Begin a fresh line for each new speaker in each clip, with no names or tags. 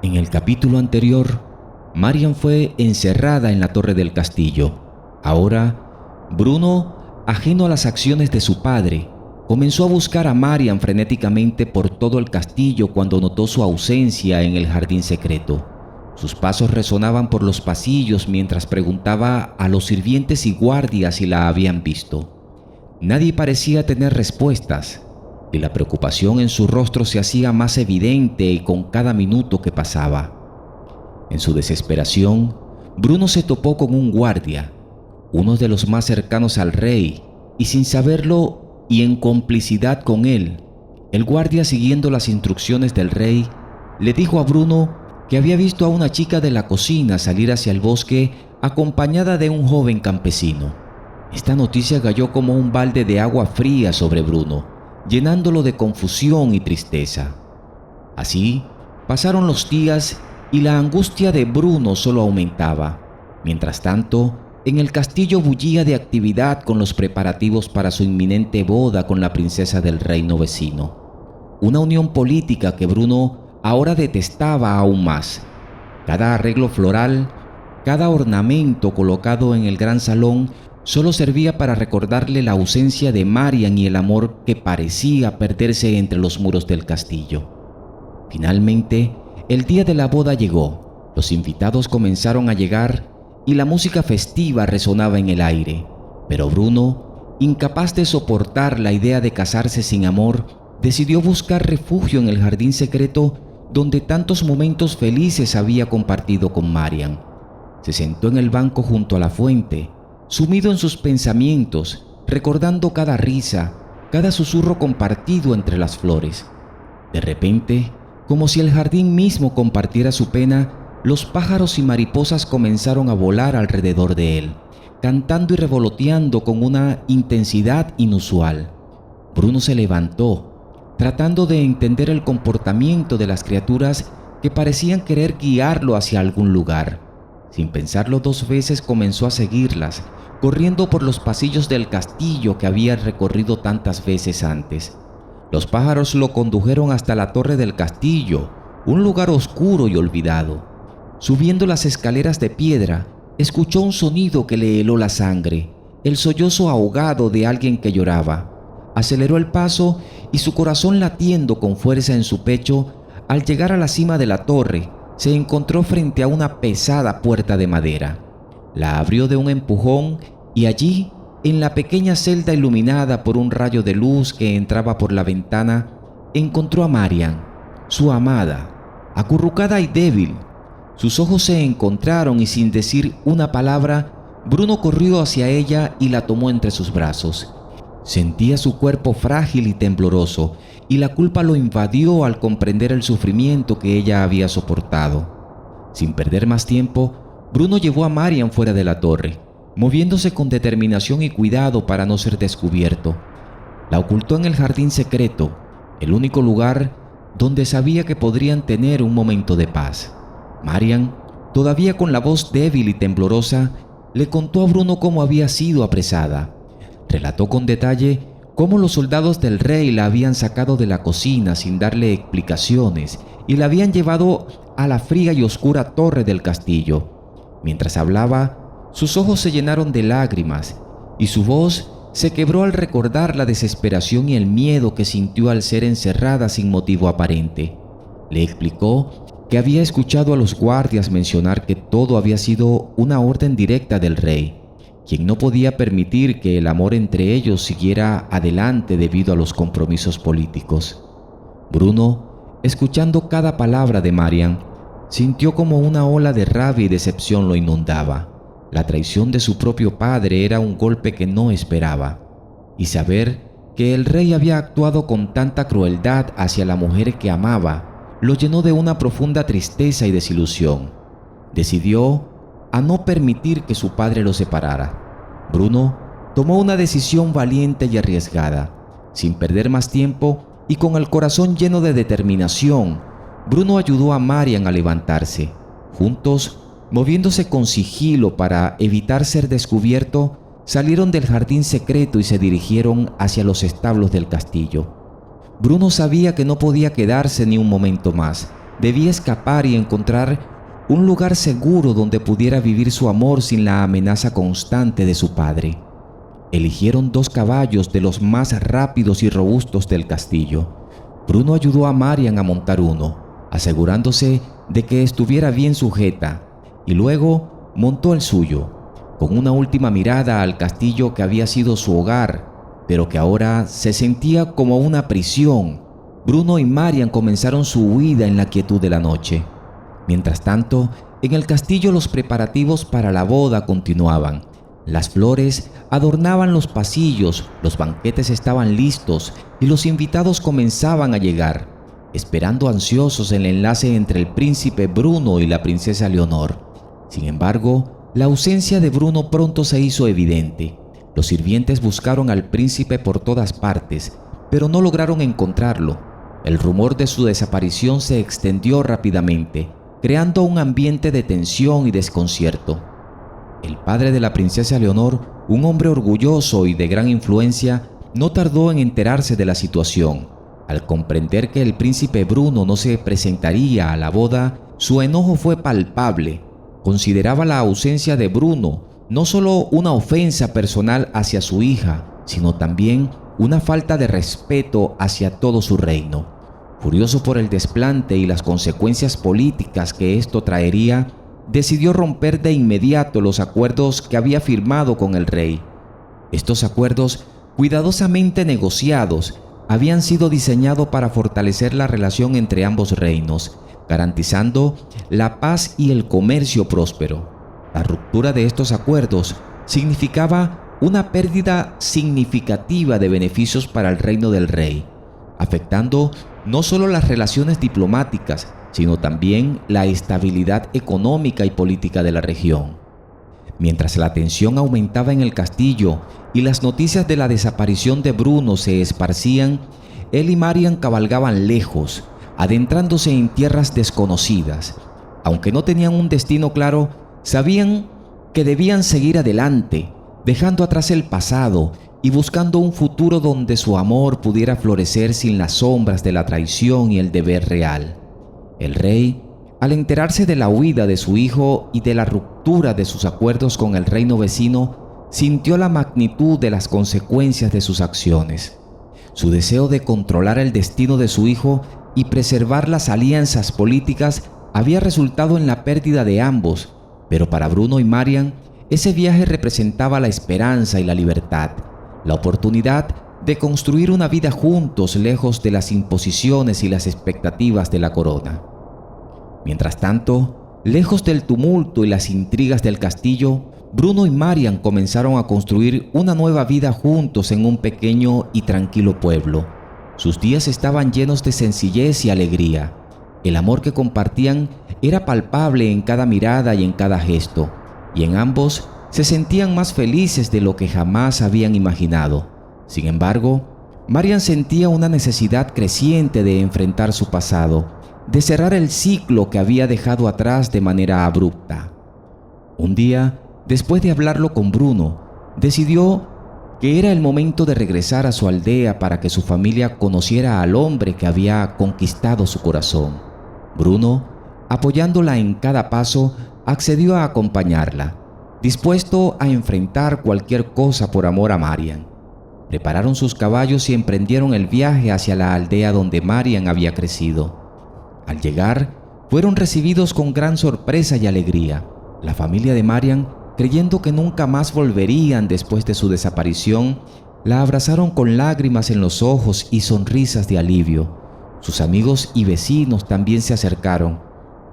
En el capítulo anterior, Marian fue encerrada en la torre del castillo. Ahora, Bruno, ajeno a las acciones de su padre, comenzó a buscar a Marian frenéticamente por todo el castillo cuando notó su ausencia en el jardín secreto. Sus pasos resonaban por los pasillos mientras preguntaba a los sirvientes y guardias si la habían visto. Nadie parecía tener respuestas, y la preocupación en su rostro se hacía más evidente con cada minuto que pasaba. En su desesperación, Bruno se topó con un guardia, uno de los más cercanos al rey, y sin saberlo y en complicidad con él, el guardia, siguiendo las instrucciones del rey, le dijo a Bruno que había visto a una chica de la cocina salir hacia el bosque acompañada de un joven campesino. Esta noticia cayó como un balde de agua fría sobre Bruno, llenándolo de confusión y tristeza. Así pasaron los días y la angustia de Bruno solo aumentaba. Mientras tanto, en el castillo bullía de actividad con los preparativos para su inminente boda con la princesa del reino vecino. Una unión política que Bruno ahora detestaba aún más. Cada arreglo floral, cada ornamento colocado en el gran salón solo servía para recordarle la ausencia de Marian y el amor que parecía perderse entre los muros del castillo. Finalmente, el día de la boda llegó. Los invitados comenzaron a llegar y la música festiva resonaba en el aire. Pero Bruno, incapaz de soportar la idea de casarse sin amor, decidió buscar refugio en el jardín secreto donde tantos momentos felices había compartido con Marian. Se sentó en el banco junto a la fuente, sumido en sus pensamientos, recordando cada risa, cada susurro compartido entre las flores. De repente, como si el jardín mismo compartiera su pena, los pájaros y mariposas comenzaron a volar alrededor de él, cantando y revoloteando con una intensidad inusual. Bruno se levantó, tratando de entender el comportamiento de las criaturas que parecían querer guiarlo hacia algún lugar. Sin pensarlo dos veces comenzó a seguirlas, corriendo por los pasillos del castillo que había recorrido tantas veces antes. Los pájaros lo condujeron hasta la torre del castillo, un lugar oscuro y olvidado. Subiendo las escaleras de piedra, escuchó un sonido que le heló la sangre, el sollozo ahogado de alguien que lloraba. Aceleró el paso y su corazón latiendo con fuerza en su pecho, al llegar a la cima de la torre, se encontró frente a una pesada puerta de madera. La abrió de un empujón y allí, en la pequeña celda iluminada por un rayo de luz que entraba por la ventana, encontró a Marian, su amada, acurrucada y débil. Sus ojos se encontraron y sin decir una palabra, Bruno corrió hacia ella y la tomó entre sus brazos. Sentía su cuerpo frágil y tembloroso, y la culpa lo invadió al comprender el sufrimiento que ella había soportado. Sin perder más tiempo, Bruno llevó a Marian fuera de la torre, moviéndose con determinación y cuidado para no ser descubierto. La ocultó en el jardín secreto, el único lugar donde sabía que podrían tener un momento de paz. Marian, todavía con la voz débil y temblorosa, le contó a Bruno cómo había sido apresada. Relató con detalle cómo los soldados del rey la habían sacado de la cocina sin darle explicaciones y la habían llevado a la fría y oscura torre del castillo. Mientras hablaba, sus ojos se llenaron de lágrimas y su voz se quebró al recordar la desesperación y el miedo que sintió al ser encerrada sin motivo aparente. Le explicó que había escuchado a los guardias mencionar que todo había sido una orden directa del rey, quien no podía permitir que el amor entre ellos siguiera adelante debido a los compromisos políticos. Bruno, escuchando cada palabra de Marian, sintió como una ola de rabia y decepción lo inundaba. La traición de su propio padre era un golpe que no esperaba, y saber que el rey había actuado con tanta crueldad hacia la mujer que amaba lo llenó de una profunda tristeza y desilusión. Decidió a no permitir que su padre lo separara. Bruno tomó una decisión valiente y arriesgada. Sin perder más tiempo y con el corazón lleno de determinación, Bruno ayudó a Marian a levantarse. Juntos, moviéndose con sigilo para evitar ser descubierto, salieron del jardín secreto y se dirigieron hacia los establos del castillo. Bruno sabía que no podía quedarse ni un momento más, debía escapar y encontrar un lugar seguro donde pudiera vivir su amor sin la amenaza constante de su padre. Eligieron 2 caballos de los más rápidos y robustos del castillo. Bruno ayudó a Marian a montar uno, asegurándose de que estuviera bien sujeta, y luego montó el suyo, con una última mirada al castillo que había sido su hogar, pero que ahora se sentía como una prisión. Bruno y Marian comenzaron su huida en la quietud de la noche. Mientras tanto, en el castillo los preparativos para la boda continuaban. Las flores adornaban los pasillos, los banquetes estaban listos y los invitados comenzaban a llegar, esperando ansiosos el enlace entre el príncipe Bruno y la princesa Leonor. Sin embargo, la ausencia de Bruno pronto se hizo evidente. Los sirvientes buscaron al príncipe por todas partes, pero no lograron encontrarlo. El rumor de su desaparición se extendió rápidamente, creando un ambiente de tensión y desconcierto. El padre de la princesa Leonor, un hombre orgulloso y de gran influencia, no tardó en enterarse de la situación. Al comprender que el príncipe Bruno no se presentaría a la boda, su enojo fue palpable. Consideraba la ausencia de Bruno no solo una ofensa personal hacia su hija, sino también una falta de respeto hacia todo su reino. Furioso por el desplante y las consecuencias políticas que esto traería, decidió romper de inmediato los acuerdos que había firmado con el rey. Estos acuerdos, cuidadosamente negociados, habían sido diseñados para fortalecer la relación entre ambos reinos, garantizando la paz y el comercio próspero. La ruptura de estos acuerdos significaba una pérdida significativa de beneficios para el reino del rey, afectando no solo las relaciones diplomáticas, sino también la estabilidad económica y política de la región. Mientras la tensión aumentaba en el castillo y las noticias de la desaparición de Bruno se esparcían, él y Marian cabalgaban lejos, adentrándose en tierras desconocidas. Aunque no tenían un destino claro, sabían que debían seguir adelante, dejando atrás el pasado y buscando un futuro donde su amor pudiera florecer sin las sombras de la traición y el deber real. El rey, al enterarse de la huida de su hijo y de la ruptura de sus acuerdos con el reino vecino, sintió la magnitud de las consecuencias de sus acciones. Su deseo de controlar el destino de su hijo y preservar las alianzas políticas había resultado en la pérdida de ambos, pero para Bruno y Marian, ese viaje representaba la esperanza y la libertad, la oportunidad de construir una vida juntos lejos de las imposiciones y las expectativas de la corona. Mientras tanto, lejos del tumulto y las intrigas del castillo, Bruno y Marian comenzaron a construir una nueva vida juntos en un pequeño y tranquilo pueblo. Sus días estaban llenos de sencillez y alegría. El amor que compartían era palpable en cada mirada y en cada gesto, y en ambos se sentían más felices de lo que jamás habían imaginado. Sin embargo, Marian sentía una necesidad creciente de enfrentar su pasado, de cerrar el ciclo que había dejado atrás de manera abrupta. Un día, después de hablarlo con Bruno, decidió que era el momento de regresar a su aldea para que su familia conociera al hombre que había conquistado su corazón. Bruno, apoyándola en cada paso, accedió a acompañarla, dispuesto a enfrentar cualquier cosa por amor a Marian. Prepararon sus caballos y emprendieron el viaje hacia la aldea donde Marian había crecido. Al llegar, fueron recibidos con gran sorpresa y alegría. La familia de Marian, creyendo que nunca más volverían después de su desaparición, la abrazaron con lágrimas en los ojos y sonrisas de alivio. Sus amigos y vecinos también se acercaron,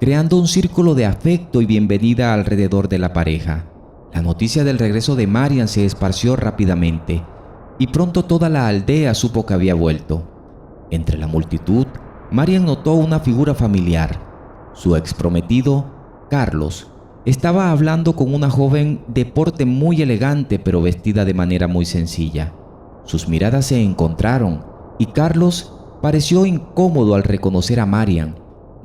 creando un círculo de afecto y bienvenida alrededor de la pareja. La noticia del regreso de Marian se esparció rápidamente, y pronto toda la aldea supo que había vuelto. Entre la multitud, Marian notó una figura familiar. Su exprometido, Carlos, estaba hablando con una joven de porte muy elegante pero vestida de manera muy sencilla. Sus miradas se encontraron y Carlos pareció incómodo al reconocer a Marian.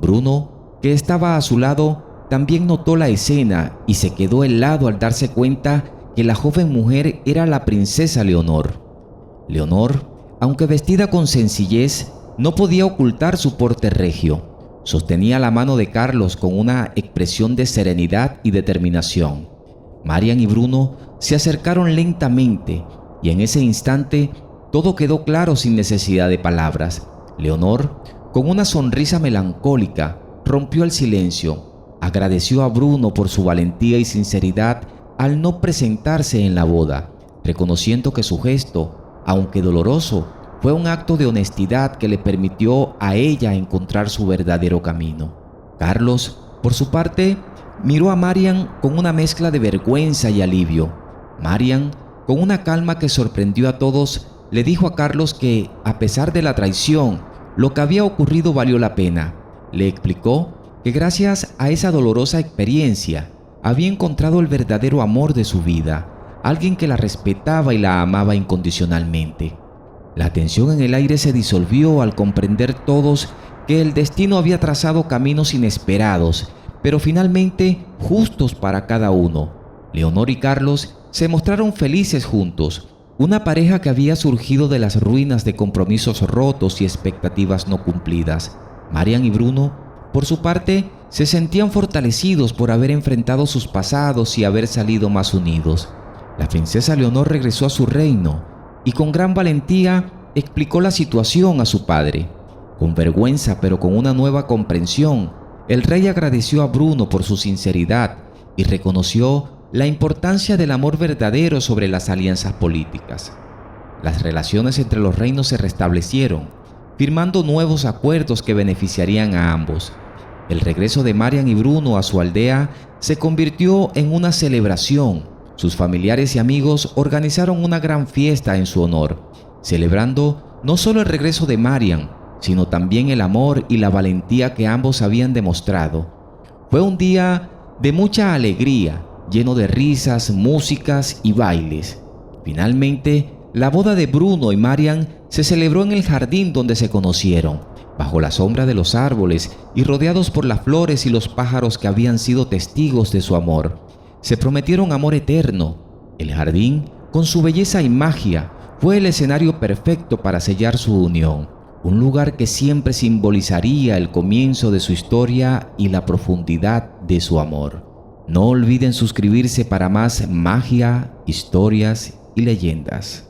Bruno, que estaba a su lado, también notó la escena y se quedó helado al darse cuenta que la joven mujer era la princesa Leonor. Leonor, aunque vestida con sencillez, no podía ocultar su porte regio. Sostenía la mano de Carlos con una expresión de serenidad y determinación. Marian y Bruno se acercaron lentamente y en ese instante todo quedó claro sin necesidad de palabras. Leonor, con una sonrisa melancólica, rompió el silencio. Agradeció a Bruno por su valentía y sinceridad al no presentarse en la boda, reconociendo que su gesto, aunque doloroso, fue un acto de honestidad que le permitió a ella encontrar su verdadero camino. Carlos, por su parte, miró a Marian con una mezcla de vergüenza y alivio. Marian, con una calma que sorprendió a todos, le dijo a Carlos que, a pesar de la traición, lo que había ocurrido valió la pena. Le explicó que gracias a esa dolorosa experiencia había encontrado el verdadero amor de su vida, alguien que la respetaba y la amaba incondicionalmente. La tensión en el aire se disolvió al comprender todos que el destino había trazado caminos inesperados, pero finalmente justos para cada uno. Leonor y Carlos se mostraron felices juntos, una pareja que había surgido de las ruinas de compromisos rotos y expectativas no cumplidas. Marian y Bruno, por su parte, se sentían fortalecidos por haber enfrentado sus pasados y haber salido más unidos. La princesa Leonor regresó a su reino y con gran valentía explicó la situación a su padre. Con vergüenza pero con una nueva comprensión, el rey agradeció a Bruno por su sinceridad y reconoció la importancia del amor verdadero sobre las alianzas políticas. Las relaciones entre los reinos se restablecieron, firmando nuevos acuerdos que beneficiarían a ambos. El regreso de Marian y Bruno a su aldea se convirtió en una celebración. Sus familiares y amigos organizaron una gran fiesta en su honor, celebrando no solo el regreso de Marian, sino también el amor y la valentía que ambos habían demostrado. Fue un día de mucha alegría, lleno de risas, músicas y bailes. Finalmente, la boda de Bruno y Marian se celebró en el jardín donde se conocieron, bajo la sombra de los árboles y rodeados por las flores y los pájaros que habían sido testigos de su amor. Se prometieron amor eterno. El jardín, con su belleza y magia, fue el escenario perfecto para sellar su unión, un lugar que siempre simbolizaría el comienzo de su historia y la profundidad de su amor. No olviden suscribirse para más magia, historias y leyendas.